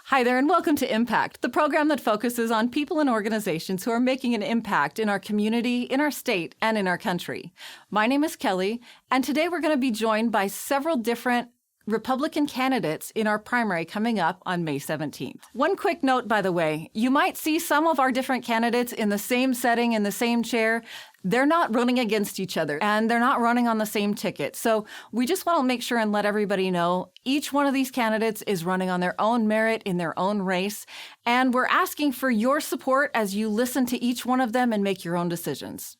Hi there, and welcome to Impact, the program that focuses on people and organizations who are making an impact in our community, in our state, and in our country. My name is Kelly, and today we're going to be joined by several different Republican candidates in our primary coming up on May 17th. One quick note, by the way, you might see some of our different candidates in the same setting, in the same chair. They're not running against each other, and they're not running on the same ticket. So we just want to make sure and let everybody know each one of these candidates is running on their own merit in their own race, and we're asking for your support as you listen to each one of them and make your own decisions.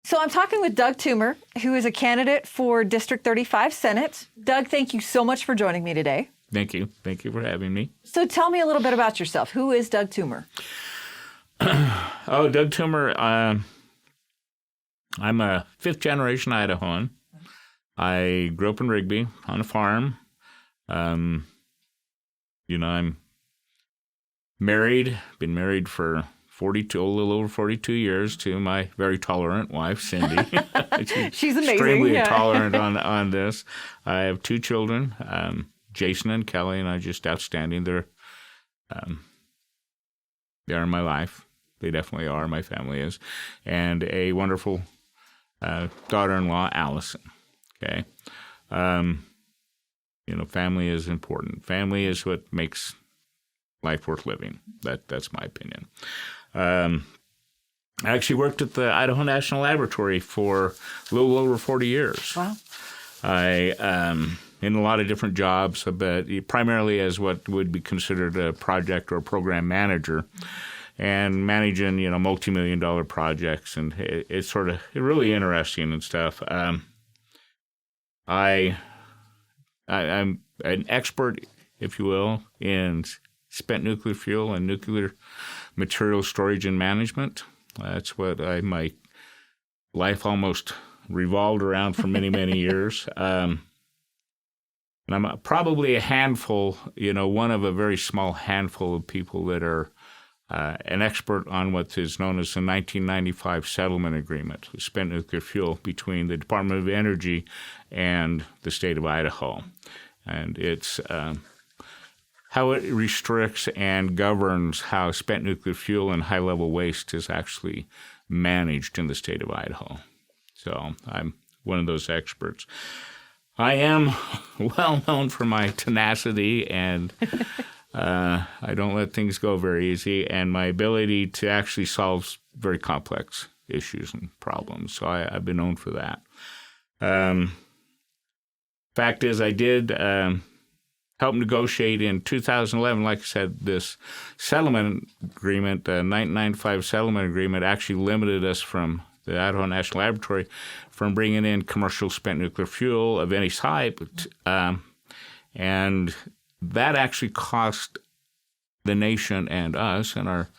So I'm talking with Doug Toomer, who is a candidate for District 35 Senate. Doug, thank you so much for joining me today. Thank you. Thank you for having me. So tell me a little bit about yourself. Who is Doug Toomer? Doug Toomer, I'm a fifth-generation Idahoan. I grew up in Rigby on a farm. I'm married, been married for a little over 42 years to my very tolerant wife, Cindy. She's amazing. Extremely tolerant on this. I have two children, Jason and Kelly, and are just outstanding. They are in my life. They definitely are. My family is. And a wonderful daughter-in-law, Allison. Okay. Family is important. Family is what makes life worth living. That's my opinion. I actually worked at the Idaho National Laboratory for a little over 40 years. Wow. In a lot of different jobs, but primarily as what would be considered a project or program manager, and managing multi-million-dollar projects, and it's really interesting and stuff. I'm an expert, if you will, in spent nuclear fuel and nuclear material storage and management. That's what my life almost revolved around for many, many years. And I'm probably a handful, one of a very small handful of people that are an expert on what is known as the 1995 settlement agreement with spent nuclear fuel between the Department of Energy and the state of Idaho. And it's how it restricts and governs how spent nuclear fuel and high-level waste is actually managed in the state of Idaho. So I'm one of those experts. I am well known for my tenacity, and I don't let things go very easy, and my ability to actually solve very complex issues and problems. So I've been known for that. Fact is, I did help negotiate in 2011, like I said, this settlement agreement, the 1995 settlement agreement, actually limited us from the Idaho National Laboratory from bringing in commercial spent nuclear fuel of any type. And that actually cost the nation and us and our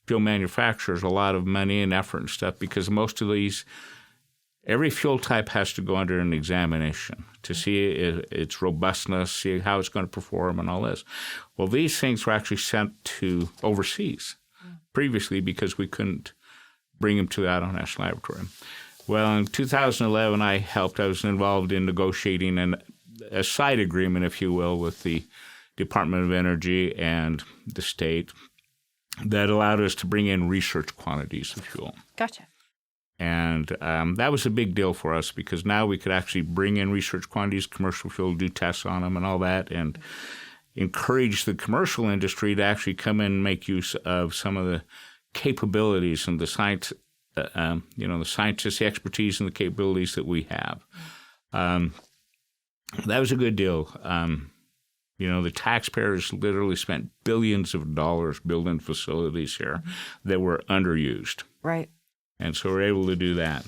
fuel manufacturers a lot of money and effort and stuff, because most of these, every fuel type has to go under an examination to see its robustness, see how it's going to perform and all this. Well, these things were actually sent to overseas previously because we couldn't bring them to the Idaho National Laboratory. Well, in 2011, I was involved in negotiating a side agreement, if you will, with the Department of Energy and the state that allowed us to bring in research quantities of fuel. Gotcha. And that was a big deal for us because now we could actually bring in research quantities, commercial fuel, do tests on them and all that, and encourage the commercial industry to actually come in and make use of some of the capabilities and the science, the scientists, the expertise, and the capabilities that we have. That was a good deal. The taxpayers literally spent billions of dollars building facilities here that were underused. Right. And so we're able to do that.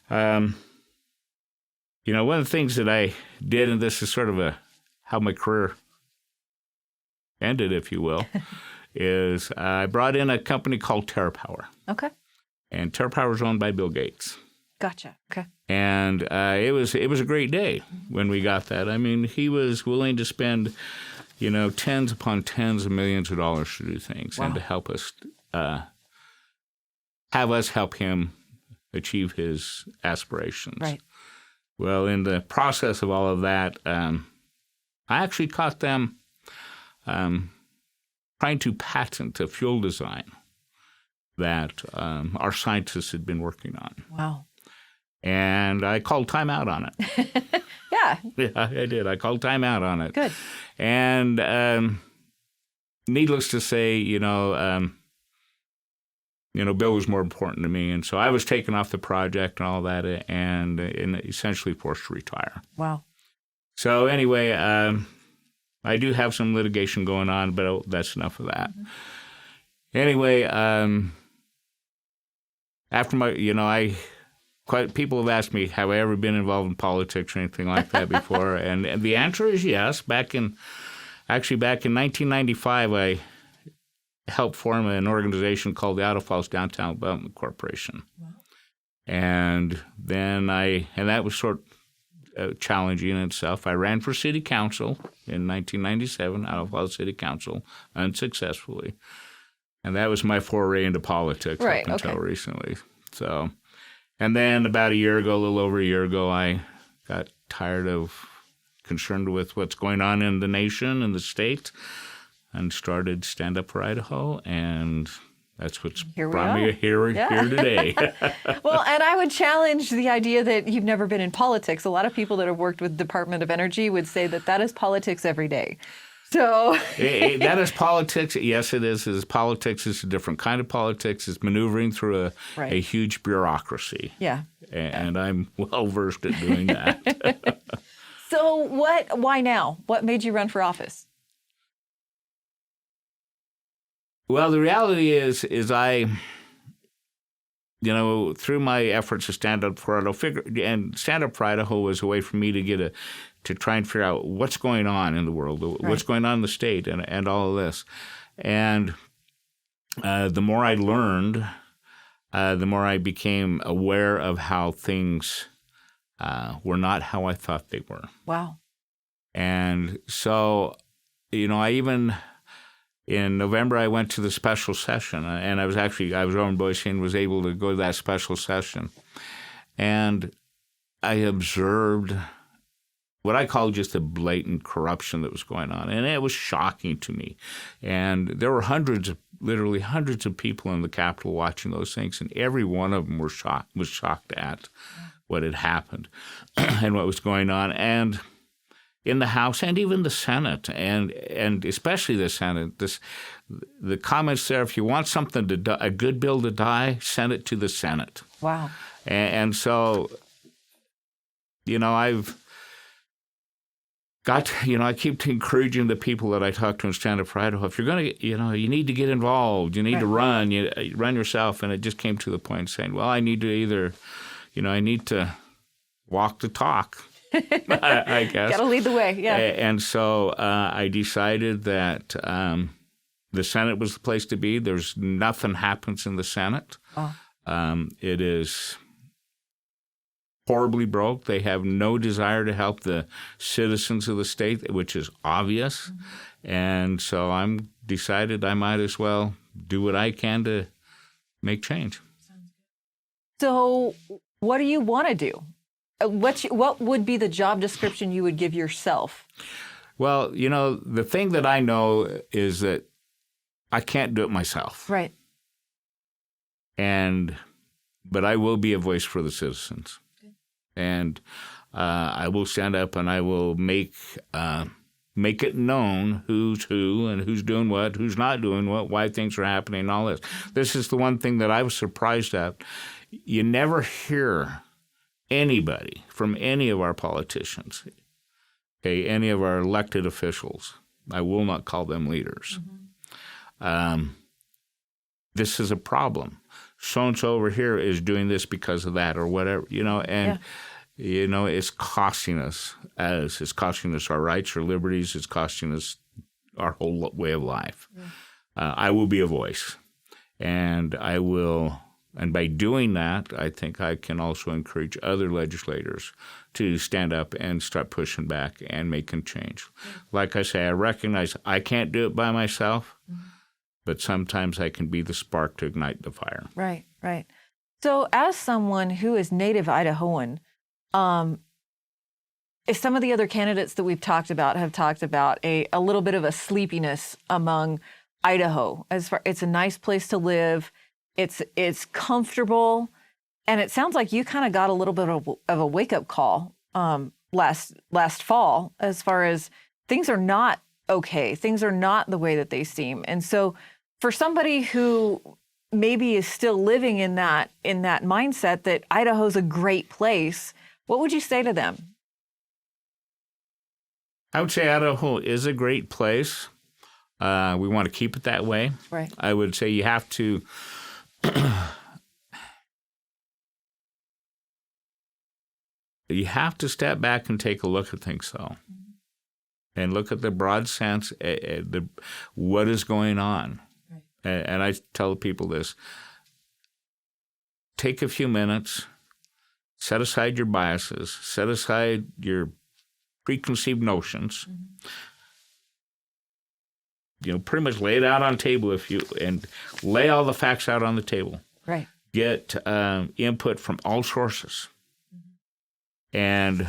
One of the things that I did, and this is sort of how my career ended, if you will, is I brought in a company called TerraPower. Okay. And TerraPower is owned by Bill Gates. Gotcha. Okay. And it was a great day when we got that. I mean, he was willing to spend, tens upon tens of millions of dollars to do things and to help us, have us help him achieve his aspirations. Right. Well, in the process of all of that, I actually caught them trying to patent a fuel design that our scientists had been working on. Wow. And I called timeout on it. Yeah. Yeah, I did. I called timeout on it. Good. And needless to say, Bill was more important to me. And so I was taken off the project and all that and essentially forced to retire. Wow. So anyway, I do have some litigation going on, but that's enough of that. Mm-hmm. Anyway, after my, people have asked me, have I ever been involved in politics or anything like that before? and the answer is yes. Back in 1995, I helped form an organization called the Idaho Falls Downtown Development Corporation. Wow. And then and that was sort of challenging in itself. I ran for city council in 1997, Idaho Falls City Council, unsuccessfully. And that was my foray into politics up until recently. So, and then about a little over a year ago, I got concerned with what's going on in the nation and the state, and started Stand Up for Idaho, and that's what's brought me here today. Well, and I would challenge the idea that you've never been in politics. A lot of people that have worked with Department of Energy would say that is politics every day. So that is politics. Yes, it is. Politics is a different kind of politics. It's maneuvering through a huge bureaucracy. Yeah. And I'm well versed at doing that. So why now? What made you run for office? Well, the reality is I, through my efforts to Stand Up for Idaho, and Stand Up for Idaho was a way for me to to try and figure out what's going on in the world, what's going on in the state, and all of this. And the more I learned, the more I became aware of how things were not how I thought they were. Wow. And so, in November, I went to the special session, and I was over in Boise and was able to go to that special session. And I observed what I call just the blatant corruption that was going on, and it was shocking to me. And there were literally hundreds of people in the Capitol watching those things, and every one of them was shocked at what had happened and what was going on. And in the House and even the Senate, and especially the Senate, the comments there, if you want a good bill to die, send it to the Senate. Wow. And so, I've got, I keep encouraging the people that I talk to in Stand Up for Idaho, if you're going to, you need to get involved, you need to run, run yourself. And it just came to the point saying, well, I need to either, I need to walk the talk. I guess. Got to lead the way, yeah. And so I decided that the Senate was the place to be. There's nothing happens in the Senate. Oh. It is horribly broke. They have no desire to help the citizens of the state, which is obvious. Mm-hmm. And so I'm decided I might as well do what I can to make change. So what do you want to do? What would be the job description you would give yourself? Well, the thing that I know is that I can't do it myself. Right. But I will be a voice for the citizens. Okay. And I will stand up and I will make it known who's who and who's doing what, who's not doing what, why things are happening, and all this. This is the one thing that I was surprised at. You never hear anybody from any of our politicians, any of our elected officials, I will not call them leaders. Mm-hmm. This is a problem. So-and-so over here is doing this because of that or whatever, it's costing us it's costing us our rights, our liberties, it's costing us our whole way of life. Yeah. I will be a voice, and I will. And by doing that, I think I can also encourage other legislators to stand up and start pushing back and making change. Like I say, I recognize I can't do it by myself, but sometimes I can be the spark to ignite the fire. Right, right. So as someone who is native Idahoan, some of the other candidates that we've talked about have talked about a little bit of a sleepiness among Idaho. It's a nice place to live. It's comfortable. And it sounds like you kind of got a little bit of a wake-up call last fall as far as things are not okay. Things are not the way that they seem. And so for somebody who maybe is still living in that mindset that Idaho's a great place, what would you say to them? I would say Idaho is a great place. We want to keep it that way. Right. I would say you have to you have to step back and take a look at things, though, and look at the broad sense, what is going on. Right. And I tell people this: take a few minutes, set aside your biases, set aside your preconceived notions. Pretty much lay it out on the table and lay all the facts out on the table. Right. Get input from all sources. And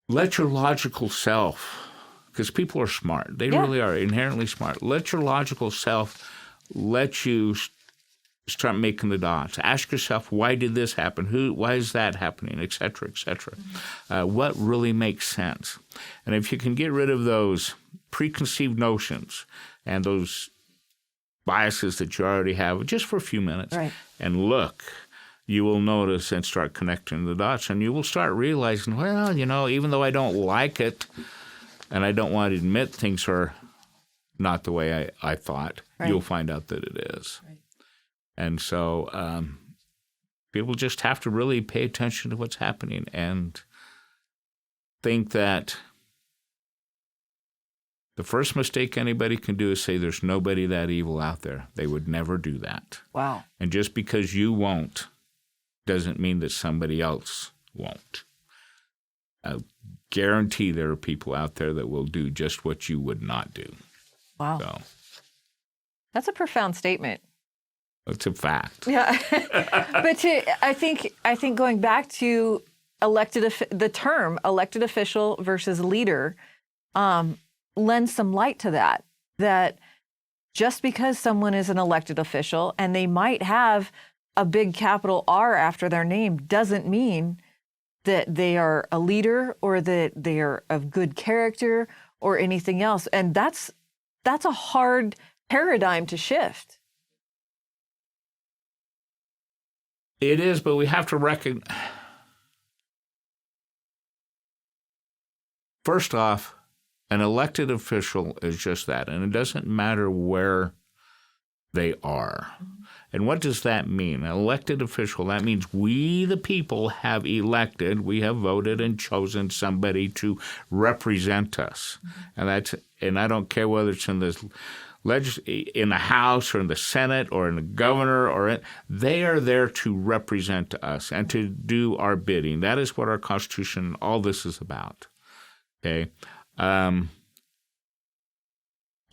let your logical self, because people are smart. They really are inherently smart. Let your logical self let you start making the dots. Ask yourself, why did this happen? Why is that happening, et cetera, et cetera. What really makes sense? And if you can get rid of those preconceived notions and those biases that you already have just for a few minutes, right, and look, you will notice and start connecting the dots, and you will start realizing, well, even though I don't like it and I don't want to admit things are not the way I thought, right, you'll find out that it is. Right. And so people just have to really pay attention to what's happening and think that the first mistake anybody can do is say there's nobody that evil out there. They would never do that. Wow. And just because you won't doesn't mean that somebody else won't. I guarantee there are people out there that will do just what you would not do. Wow. So, that's a profound statement. It's a fact. Yeah. But I think going back to the term elected official versus leader lends some light to that just because someone is an elected official and they might have a big capital R after their name doesn't mean that they are a leader or that they are of good character or anything else. And that's a hard paradigm to shift. It is, but we have to recognize. First off, an elected official is just that, and it doesn't matter where they are. And what does that mean? An elected official, that means we, the people, have elected, we have voted and chosen somebody to represent us. And I don't care whether it's in the House or in the Senate or in the governor they are there to represent us and to do our bidding. That is what our Constitution, all this is about. Okay.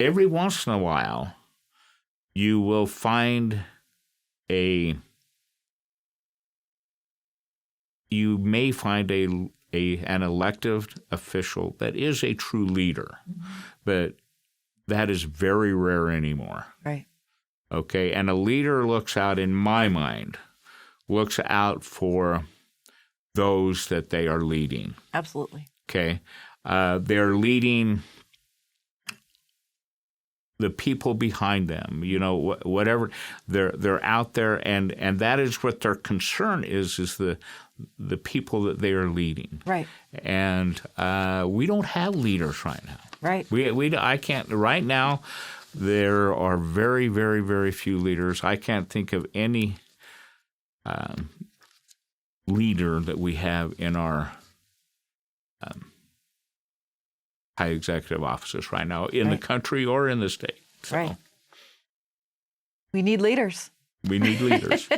Every once in a while, you will find an elected official that is a true leader, but that is very rare anymore. Right. Okay, and a leader looks out, in my mind, for those that they are leading. Absolutely. Okay, they're leading the people behind them, whatever they're out there, and that is what their concern is the people that they are leading. Right. And we don't have leaders right now. Right. I can't right now. There are very, very, very few leaders. I can't think of any leader that we have in our high executive offices right now in the country or in the state. So, right. We need leaders. We need leaders.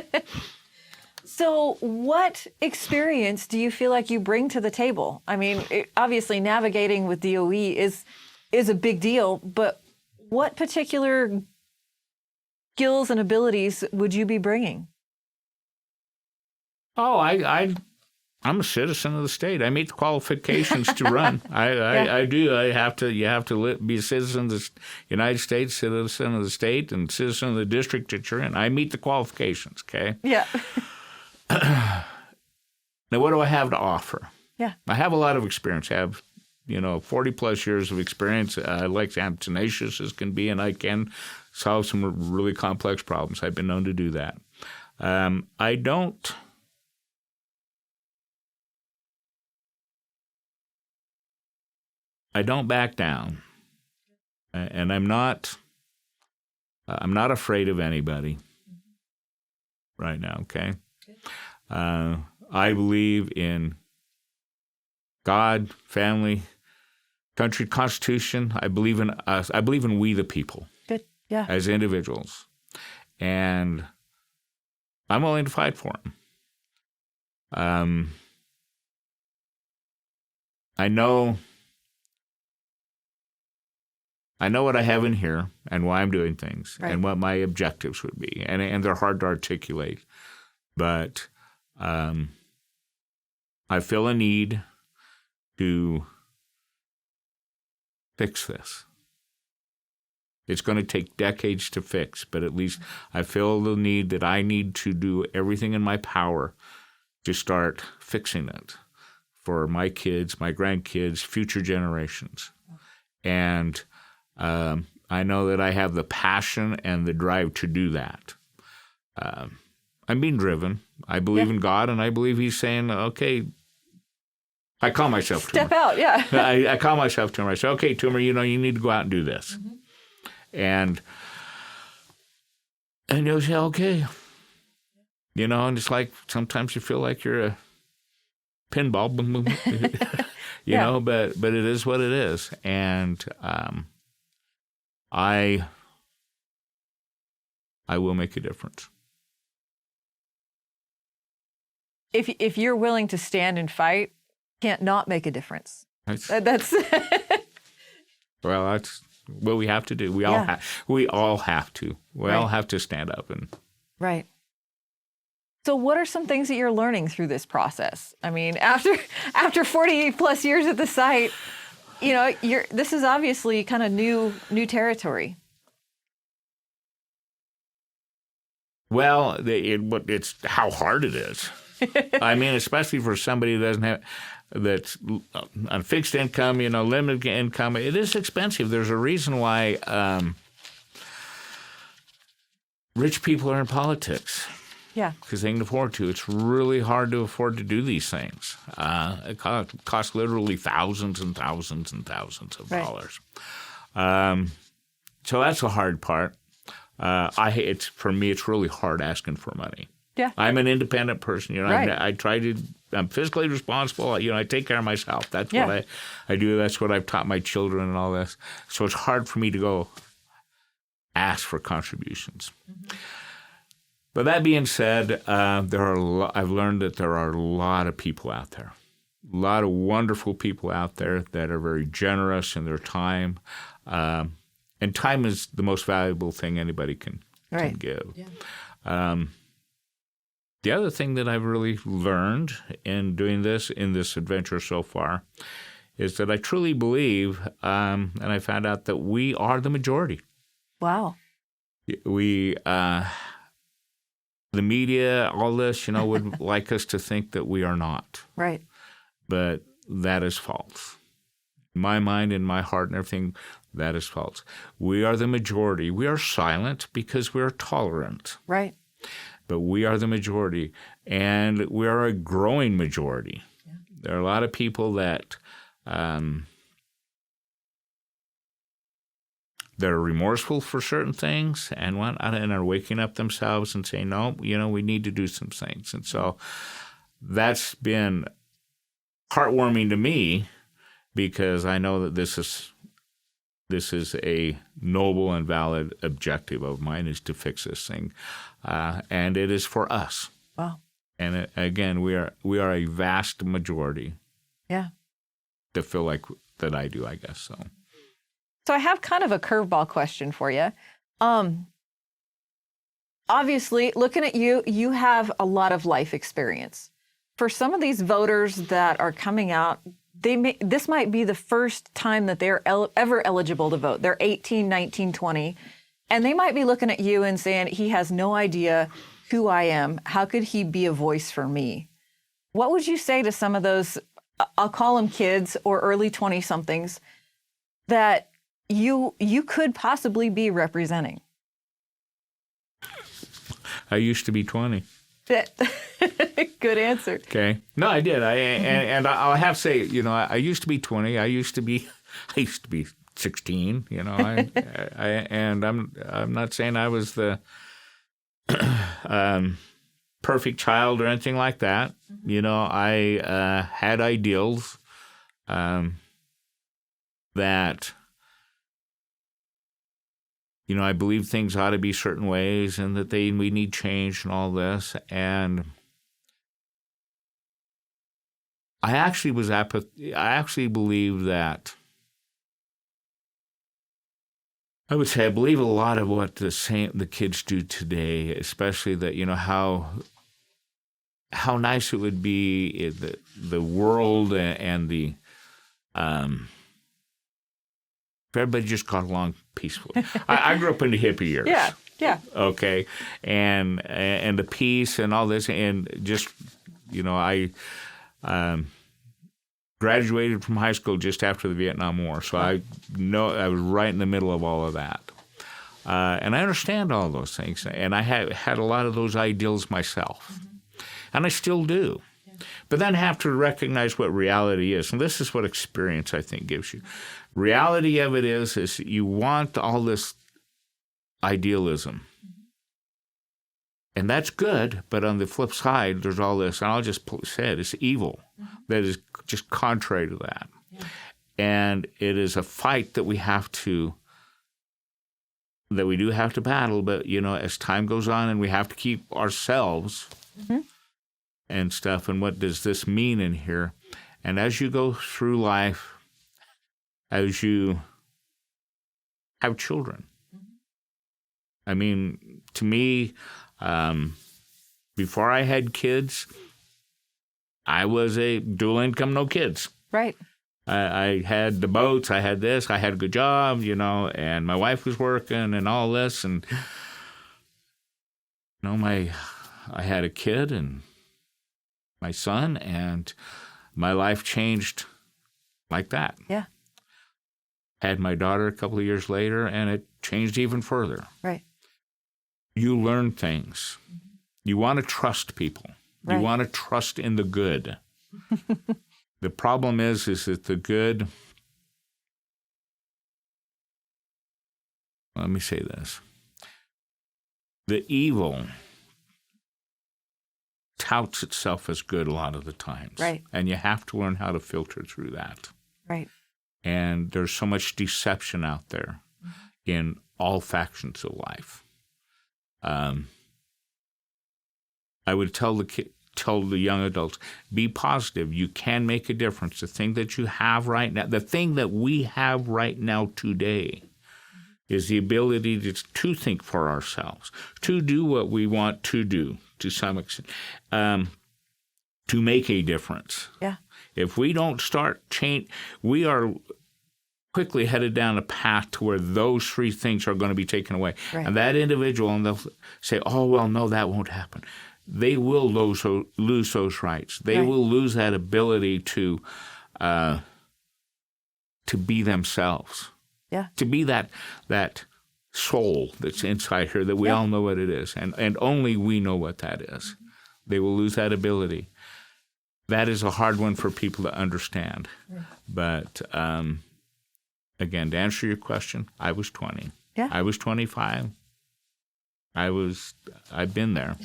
So what experience do you feel like you bring to the table? I mean, obviously navigating with DOE is a big deal, but what particular skills and abilities would you be bringing? Oh, I'm a citizen of the state. I meet the qualifications to run. I do. You have to be a citizen of the United States, citizen of the state, and citizen of the district that you're in. I meet the qualifications, okay? Yeah. Now, what do I have to offer? Yeah. I have a lot of experience. I have, 40-plus years of experience. I like to am tenacious as can be, and I can solve some really complex problems. I've been known to do that. I don't back down, and I'm not afraid of anybody right now. Okay, I believe in God, family, country, Constitution. I believe in us. I believe in we the people. Good. Yeah. As individuals, and I'm willing to fight for them. I know what I have in here and why I'm doing things, right, and what my objectives would be, and they're hard to articulate, but I feel a need to fix this. It's going to take decades to fix, but at least I feel the need that I need to do everything in my power to start fixing it for my kids, my grandkids, future generations. And I know that I have the passion and the drive to do that. I'm being driven. I believe in God, and I believe He's saying, okay, I call myself Toomer. Step out, yeah. I call myself Toomer. I say, okay, Toomer, you need to go out and do this. Mm-hmm. And you'll say, okay. And it's like sometimes you feel like you're a pinball, boom, boom, but it is what it is. And I will make a difference. If you're willing to stand and fight, can't not make a difference. That's well, that's what we have to do. We all have to. We all have to stand up and right. So what are some things that you're learning through this process? I mean, after 40 plus years at the site, this is obviously kind of new territory. Well, it's how hard it is. I mean, especially for somebody that's on fixed income, limited income. It is expensive. There's a reason why rich people are in politics. Yeah. Because they can afford to. It's really hard to afford to do these things. It costs literally thousands and thousands and thousands of dollars. So that's the hard part. For me, it's really hard asking for money. Yeah. I'm an independent person. Right. I'm fiscally responsible. I take care of myself. That's what I do. That's what I've taught my children and all this. So it's hard for me to go ask for contributions. Mm-hmm. But that being said, I've learned that there are a lot of people out there, a lot of wonderful people out there that are very generous in their time. And time is the most valuable thing anybody can give. Yeah. The other thing that I've really learned in doing this, in this adventure so far, is that I truly believe, and I found out that we are the majority. Wow. The media, all this, would like us to think that we are not. Right. But that is false. In my mind, in my heart and everything, that is false. We are the majority. We are silent because we are tolerant. Right. But we are the majority, and we are a growing majority. Yeah. There are a lot of people that are remorseful for certain things and are waking up themselves and saying, no, we need to do some things. And so that's been heartwarming to me because I know that this is a noble and valid objective of mine, is to fix this thing. And it is for us. Wow. And again, we are a vast majority. Yeah. To feel like that I do, I guess so. So I have kind of a curveball question for you. Obviously, looking at you, you have a lot of life experience. for some of these voters that are coming out, this might be the first time that they're ever eligible to vote. They're 18, 19, 20, and they might be looking at you and saying, he has no idea who I am. How could he be a voice for me? What would you say to some of those, I'll call them kids or early 20-somethings, that you could possibly be representing? I used to be 20. Good answer. Okay. No, I did. And I'll have to say, you know, I used to be 20. I used to be 16. You know, and I'm not saying I was the perfect child or anything like that. You know, I had ideals that, you know, I believe things ought to be certain ways and that we need change and all this. And I actually believe that, I would say I believe a lot of what the kids do today, especially that, you know, how nice it would be the world and the if everybody just got along peacefully. I grew up in the hippie years. Yeah. Okay, and the peace and all this, and just, you know, I graduated from high school just after the Vietnam War, so I know I was right in the middle of all of that, and I understand all those things, and I had a lot of those ideals myself, and I still do. But then have to recognize what reality is. And this is what experience, I think, gives you. Reality of it is you want all this idealism. And that's good, but on the flip side, there's all this, and I'll just say it, it's evil that is just contrary to that. Yeah. And it is a fight that we do have to battle, but, you know, as time goes on and we have to keep ourselves and stuff, and what does this mean in here? And as you go through life, as you have children, I mean, to me, before I had kids, I was a dual income, no kids. Right. I had the boats, I had this, I had a good job, you know, and my wife was working and all this, and, you know, I had a kid and my son, and my life changed like that. Yeah. Had my daughter a couple of years later, and it changed even further. Right. You learn things. You want to trust people. Right. You want to trust in the good. The problem is that the good, let me say this, the evil touts itself as good a lot of the times. Right. And you have to learn how to filter through that. Right. And there's so much deception out there in all factions of life. I would tell the young adults, be positive. You can make a difference. The thing that you have right now, the thing that we have right now today is the ability to think for ourselves, to do what we want to do to some extent, to make a difference. Yeah. If we don't start change, we are quickly headed down a path to where those three things are going to be taken away. Right. And that individual, and they'll say, oh, well, no, that won't happen. They will lose those rights. They Right. will lose that ability to be themselves. Yeah. To be that soul that's inside here that we all know what it is. And only we know what that is. They will lose that ability. That is a hard one for people to understand. Right. But again, to answer your question, I was 20. Yeah. I was 25. I've been there.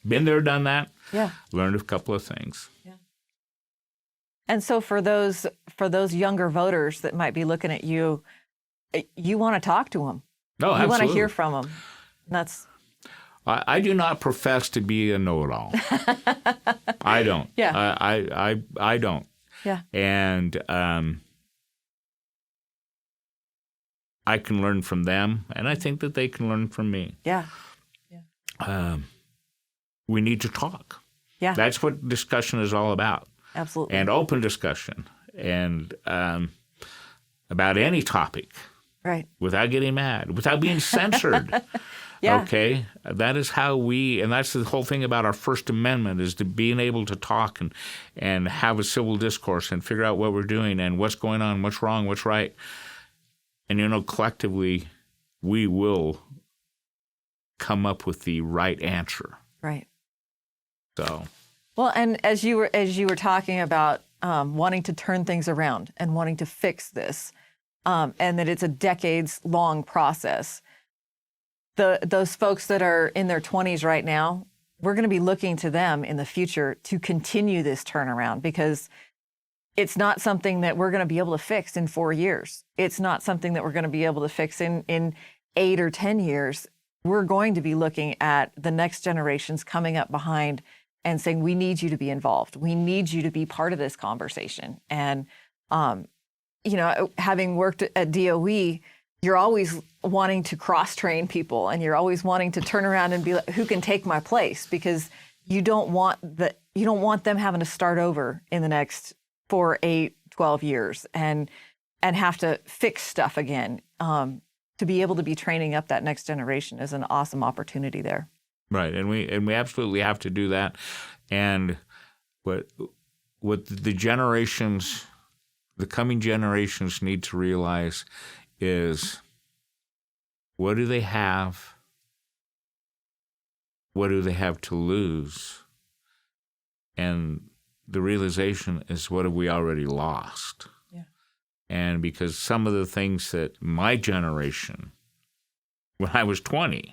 Been there, done that. Yeah. Learned a couple of things. Yeah. And so for those younger voters that might be looking at you, you want to talk to them. No, absolutely. You want to hear from them. That's. I do not profess to be a know-it-all. I don't. Yeah. I don't. Yeah. And I can learn from them, and I think that they can learn from me. Yeah. We need to talk. Yeah. That's what discussion is all about. Absolutely. And open discussion and about any topic. Right. Without getting mad, without being censored. Yeah. Okay? That is how and that's the whole thing about our First Amendment, is to being able to talk and have a civil discourse and figure out what we're doing and what's going on, what's wrong, what's right. And, collectively, we will come up with the right answer. Right. So. Well, and as you were talking about wanting to turn things around and wanting to fix this, and that it's a decades-long process. Those folks that are in their 20s right now, we're going to be looking to them in the future to continue this turnaround, because it's not something that we're going to be able to fix in 4 years. It's not something that we're going to be able to fix in 8 or 10 years. We're going to be looking at the next generations coming up behind and saying, we need you to be involved. We need you to be part of this conversation. And having worked at DOE, you're always wanting to cross-train people, and you're always wanting to turn around and be like, who can take my place? Because you don't want them having to start over in the next 4, 8, 12 years and have to fix stuff again. To be able to be training up that next generation is an awesome opportunity there. Right, and we absolutely have to do that. And what the generations, the coming generations need to realize is, what do they have? What do they have to lose? And the realization is, what have we already lost? Yeah. And because some of the things that my generation, when I was 20,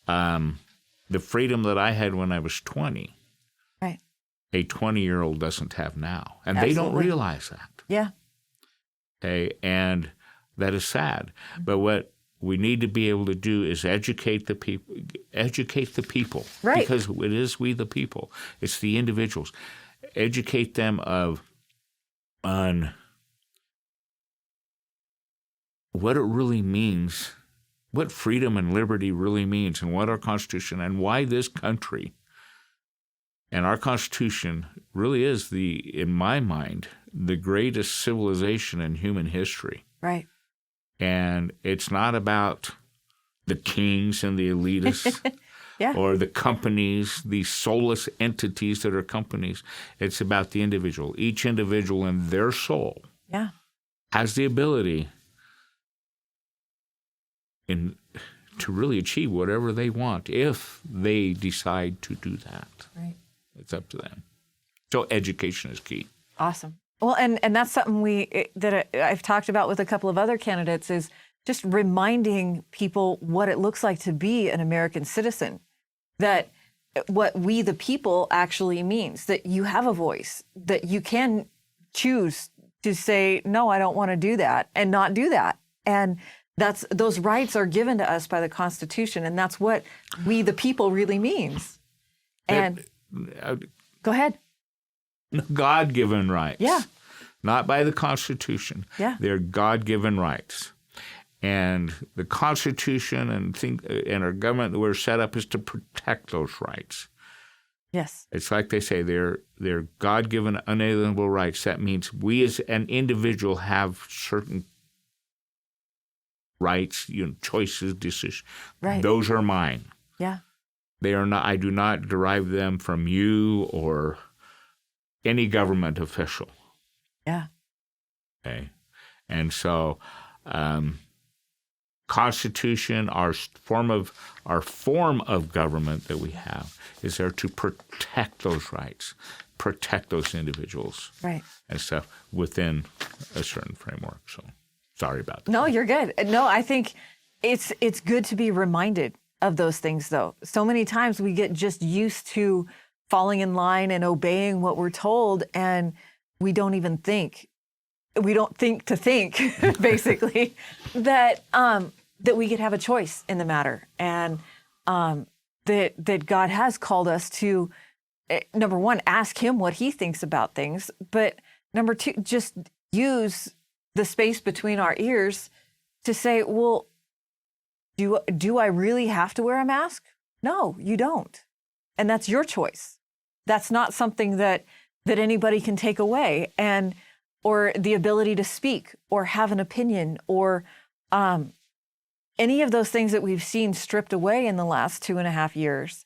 the freedom that I had when I was 20, right, a 20-year-old doesn't have now. And Absolutely. They don't realize that. Yeah. Okay, and that is sad. But what we need to be able to do is educate the people. Right. Because it is we the people. It's the individuals. Educate them on what it really means, what freedom and liberty really means, and what our Constitution, and why this country and our Constitution really is in my mind, the greatest civilization in human history. Right. And it's not about the kings and the elitists yeah. or the companies, these soulless entities that are companies. It's about the individual. Each individual in their soul has the ability to really achieve whatever they want if they decide to do that. Right. It's up to them. So education is key. Awesome. Well, and that's something I've talked about with a couple of other candidates, is just reminding people what it looks like to be an American citizen, that what we the people actually means, that you have a voice, that you can choose to say, no, I don't want to do that, and not do that. And those rights are given to us by the Constitution, and that's what we the people really means. And go ahead. God-given rights. Yeah. Not by the Constitution. Yeah. They're God-given rights. And the Constitution and our government that we're set up is to protect those rights. Yes. It's like they say, they're God-given, unalienable rights. That means we as an individual have certain rights, choices, decisions. Right. Those are mine. Yeah. They are not. I do not derive them from you or any government official. Yeah. Okay. And so, Constitution, our form of government that we have, is there to protect those rights, protect those individuals, right, and stuff within a certain framework. So, sorry about that. No, you're good. No, I think it's good to be reminded of those things, though. So many times we get just used to falling in line and obeying what we're told, and we don't even think. We don't think to think, basically, that we could have a choice in the matter, and that God has called us to, number one, ask Him what He thinks about things, but number two, just use the space between our ears to say, well, do I really have to wear a mask? No, you don't. And that's your choice. That's not something that anybody can take away, or the ability to speak or have an opinion or any of those things that we've seen stripped away in the last 2.5 years.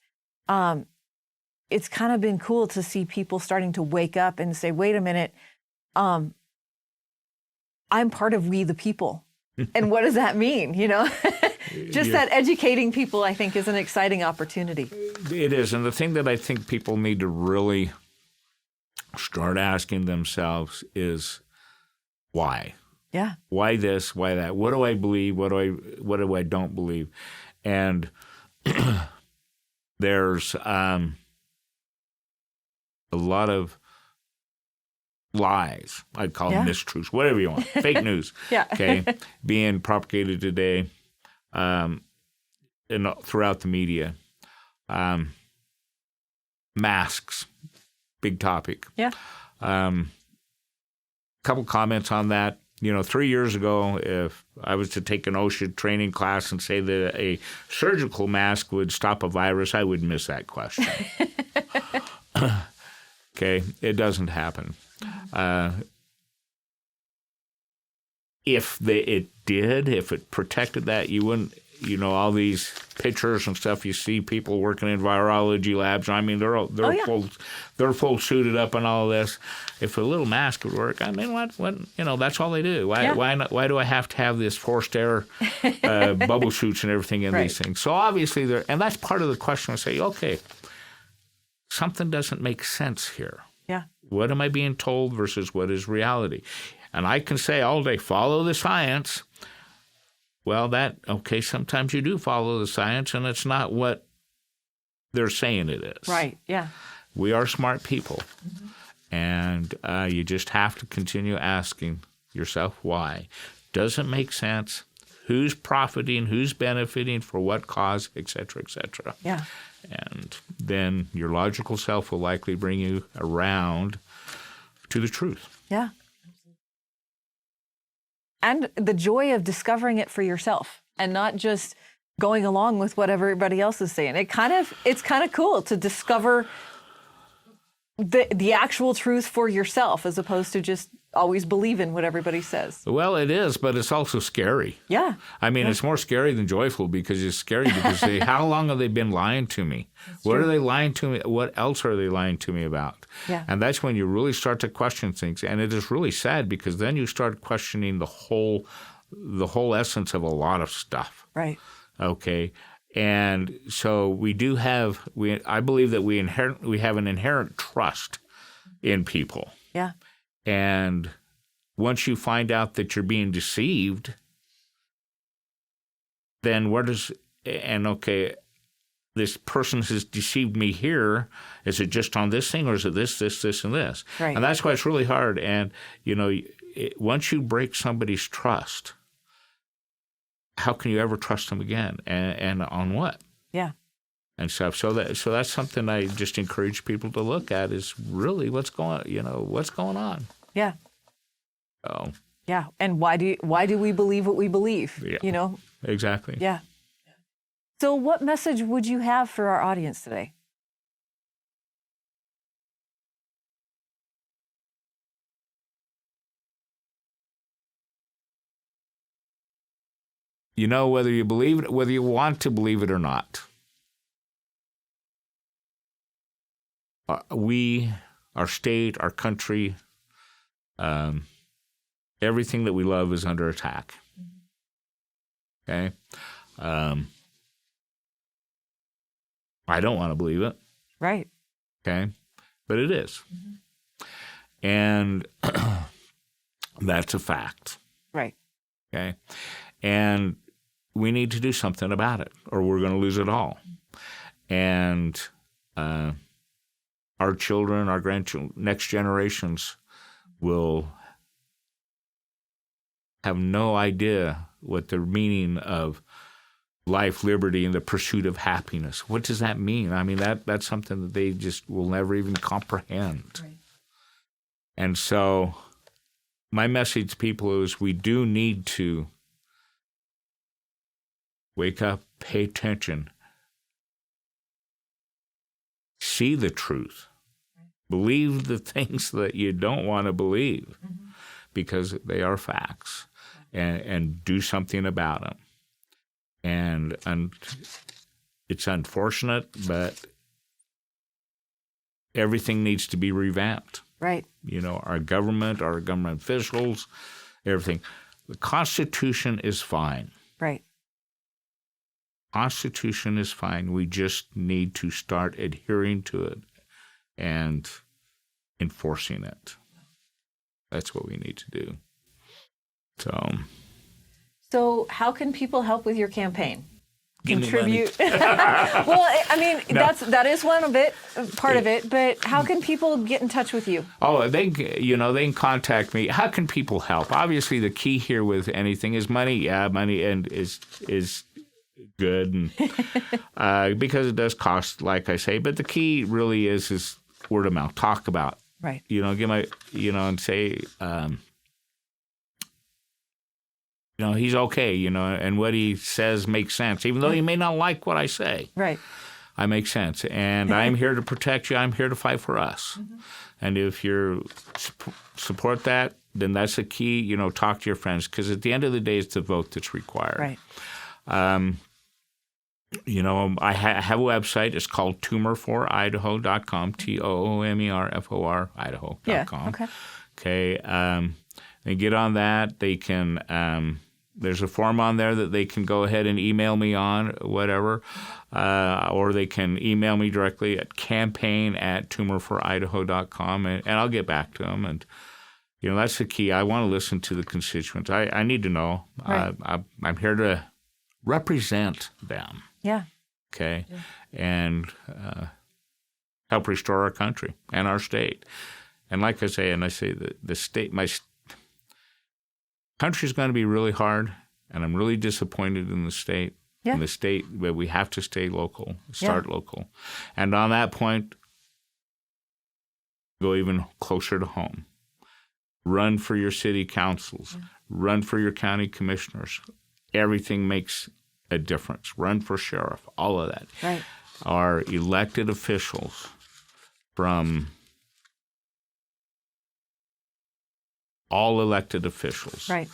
It's kind of been cool to see people starting to wake up and say, wait a minute, I'm part of we the people. And what does that mean? Just that educating people, I think, is an exciting opportunity. It is. And the thing that I think people need to really start asking themselves is why? Yeah. Why this? Why that? What do I believe? What do I don't believe? And there's a lot of lies. I'd call them mistruths, whatever you want. Fake news. Yeah. Okay. Being propagated today throughout the media. Masks, big topic. Yeah. Couple comments on that. 3 years ago, if I was to take an OSHA training class and say that a surgical mask would stop a virus, I would miss that question. Okay, it doesn't happen. If it protected that, you wouldn't. All these pictures and stuff you see, people working in virology labs. I mean, they're full suited up and all of this. If a little mask would work, I mean, what that's all they do. Why not? Why do I have to have this forced air bubble suits and everything in these things? So obviously, and that's part of the question. I say, okay, something doesn't make sense here. Yeah. What am I being told versus what is reality? And I can say all day, follow the science. Well, sometimes you do follow the science, and it's not what they're saying it is. Right, yeah. We are smart people, and you just have to continue asking yourself why. Does it make sense? Who's profiting? Who's benefiting? For what cause? Et cetera, et cetera. Yeah. And then your logical self will likely bring you around to the truth. Yeah. And the joy of discovering it for yourself and not just going along with what everybody else is saying. It's kind of cool to discover the actual truth for yourself as opposed to just always believe in what everybody says. Well, it is, but it's also scary. Yeah. I mean, it's more scary than joyful because it's scary because how long have they been lying to me? What are they lying to me? What else are they lying to me about? Yeah. And that's when you really start to question things. And it is really sad because then you start questioning the whole essence of a lot of stuff. Right. Okay. And so I believe that we have an inherent trust in people. Yeah. And once you find out that you're being deceived, then this person has deceived me here. Is it just on this thing, or is it this, and this? Right. And that's why it's really hard. And, once you break somebody's trust, how can you ever trust them again? And on what? Yeah. And stuff. So that's something I just encourage people to look at is really what's going on. Yeah. Oh. Yeah. And why do we believe what we believe? Yeah. Exactly. Yeah. So what message would you have for our audience today? Whether you believe it, whether you want to believe it or not, our state, our country, everything that we love is under attack. Okay? I don't want to believe it. Right. Okay? But it is. And that's a fact. Right. Okay? And we need to do something about it, or we're going to lose it all. And our children, our grandchildren, next generations will have no idea what the meaning of life, liberty, and the pursuit of happiness. What does that mean? I mean, that's something that they just will never even comprehend. Right. And so my message to people is we do need to wake up, pay attention, see the truth, believe the things that you don't want to believe because they are facts, and do something about them. And it's unfortunate, but everything needs to be revamped. Right. Our government officials, everything. The Constitution is fine. Right. Constitution is fine. We just need to start adhering to it and enforcing it. That's what we need to do. So how can people help with your campaign? Give me money. Contribute. Well, I mean, that is one of it, part of it. But how can people get in touch with you? Oh, they can contact me. How can people help? Obviously, the key here with anything is money. Yeah, money and is good, and because it does cost, like I say. But the key really is word of mouth. Talk about. Right. Give my and say. He's okay, and what he says makes sense, even though he may not like what I say. Right. I make sense, and I'm here to protect you. I'm here to fight for us. And if you support that, then that's the key. Talk to your friends, because at the end of the day, it's the vote that's required. Right. I have a website. It's called Toomer4Idaho.com, TOOMERFOR, Idaho.com. Yeah, okay. Okay. They get on that. They can. There's a form on there that they can go ahead and email me on, whatever, or they can email me directly at campaign@Toomer4Idaho.com, and I'll get back to them. And that's the key. I want to listen to the constituents. I need to know. Right. I'm here to represent them. Yeah. Okay, and help restore our country and our state. And like I say, the state, my country's going to be really hard, and I'm really disappointed in the state. Yeah. In the state, but we have to stay local, start local. And on that point, go even closer to home. Run for your city councils. Run for your county commissioners. Everything makes a difference. Run for sheriff, all of that. Right. Our elected officials from all elected officials Right.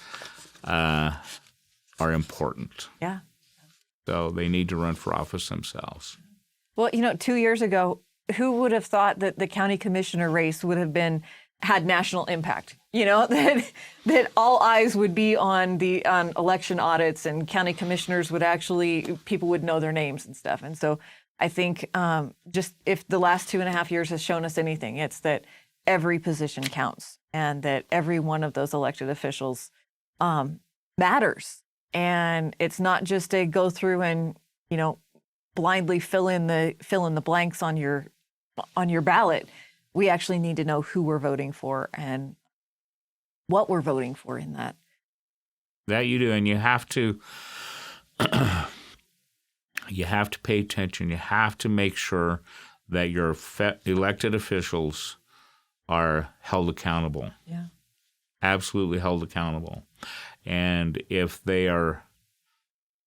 are important. Yeah. So they need to run for office themselves. Well, 2 years ago, who would have thought that the county commissioner race would have had national impact? That all eyes would be on election audits, and county commissioners people would know their names and stuff. And so I think just if the last 2.5 years has shown us anything, it's that every position counts, and that every one of those elected officials matters. And it's not just a go through and blindly fill in the blanks on your ballot. We actually need to know who we're voting for and what we're voting for in that. That you do, and you have to pay attention. You have to make sure that your elected officials are held accountable. Yeah. Absolutely held accountable. And if they are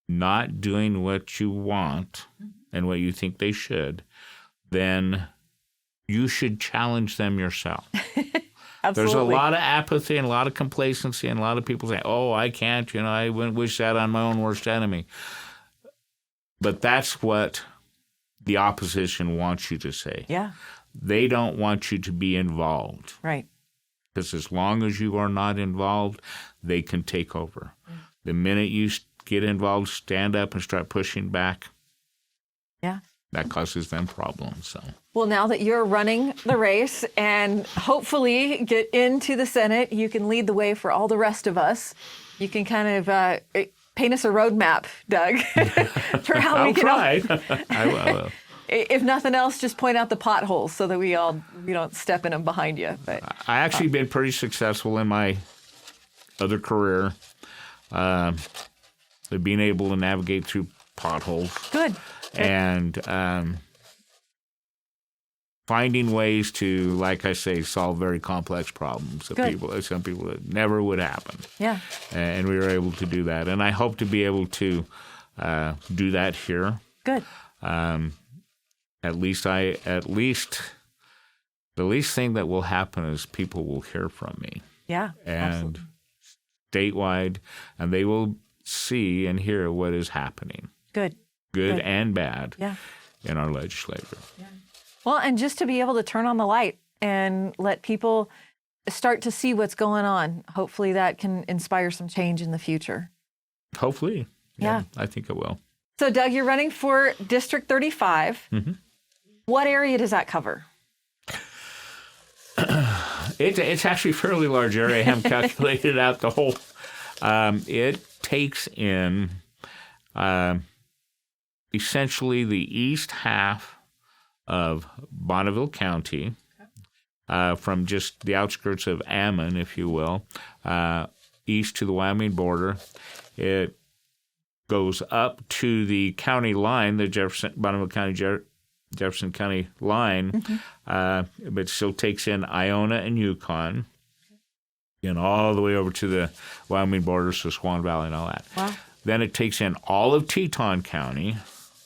not doing what you want and what you think they should, then you should challenge them yourself. Absolutely. There's a lot of apathy and a lot of complacency, and a lot of people say, oh, I can't, I wouldn't wish that on my own worst enemy. But that's what the opposition wants you to say. Yeah. They don't want you to be involved. Right. Because as long as you are not involved, they can take over. The minute you get involved, stand up and start pushing back, yeah, that causes them problems. So. Well, now that you're running the race and hopefully get into the Senate, you can lead the way for all the rest of us. You can kind of paint us a roadmap, Doug, for how we can. I'll try. I will. If nothing else, just point out the potholes so that we don't step in them behind you. But I actually been pretty successful in my other career, being able to navigate through potholes. Good. And finding ways to, like I say, solve very complex problems that some people that never would happen. Yeah. And we were able to do that, and I hope to be able to do that here. Good. At least the least thing that will happen is people will hear from me. Yeah, and absolutely. statewide, and they will see and hear what is happening, Good and bad, Yeah. in our legislature. Well, and just to be able to turn on the light and let people start to see what's going on, hopefully that can inspire some change in the future. Hopefully. Yeah. I think it will. So, Doug, you're running for District 35. Mm-hmm. What area does that cover? It's actually a fairly large area. I haven't calculated out the whole. It takes in essentially the east half of Bonneville County, from just the outskirts of Ammon, if you will, east to the Wyoming border. It goes up to the county line, the Bonneville County Jefferson County line, but still takes in Iona and Yukon, and all the way over to the Wyoming border, so Swan Valley and all that. Wow. Then it takes in all of Teton County,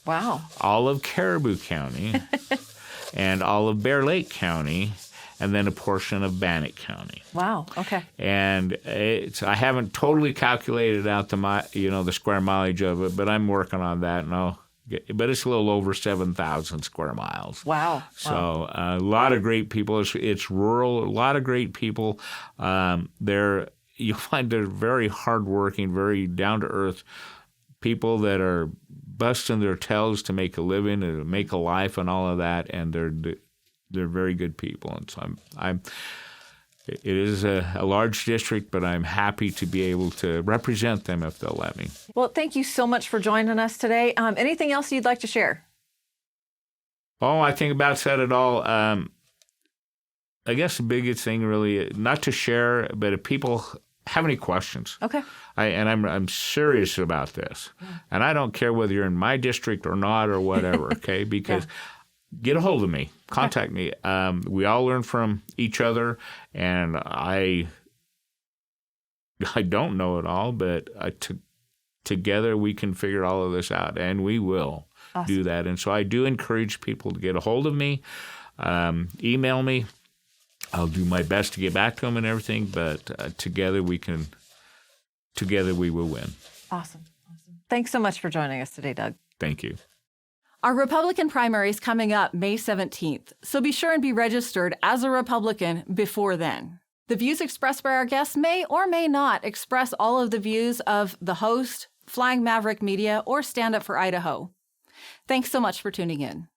Wow. all of Caribou County, and all of Bear Lake County, and then a portion of Bannock County. Wow. Okay. And I haven't totally calculated out the square mileage of it, but I'm working on that, but it's a little over 7,000 square miles. Wow. So a lot of great people. It's rural. A lot of great people. You'll find they're very hardworking, very down to earth people that are busting their tails to make a living and make a life and all of that, and they're very good people. And so it is a large district, but I'm happy to be able to represent them if they'll let me. Well, thank you so much for joining us today. Anything else you'd like to share? Oh, I think about said it all. I guess the biggest thing really, not to share, but if people have any questions. Okay. I'm serious about this. And I don't care whether you're in my district or not or whatever, okay? Because get a hold of me. Contact me. We all learn from each other, and I don't know it all, but together we can figure all of this out, and we will do that. And so I do encourage people to get a hold of me, email me. I'll do my best to get back to them and everything, but together we will win. Awesome. Thanks so much for joining us today, Doug. Thank you. Our Republican primary is coming up May 17th, so be sure and be registered as a Republican before then. The views expressed by our guests may or may not express all of the views of the host, Flying Maverick Media, or Stand Up for Idaho. Thanks so much for tuning in.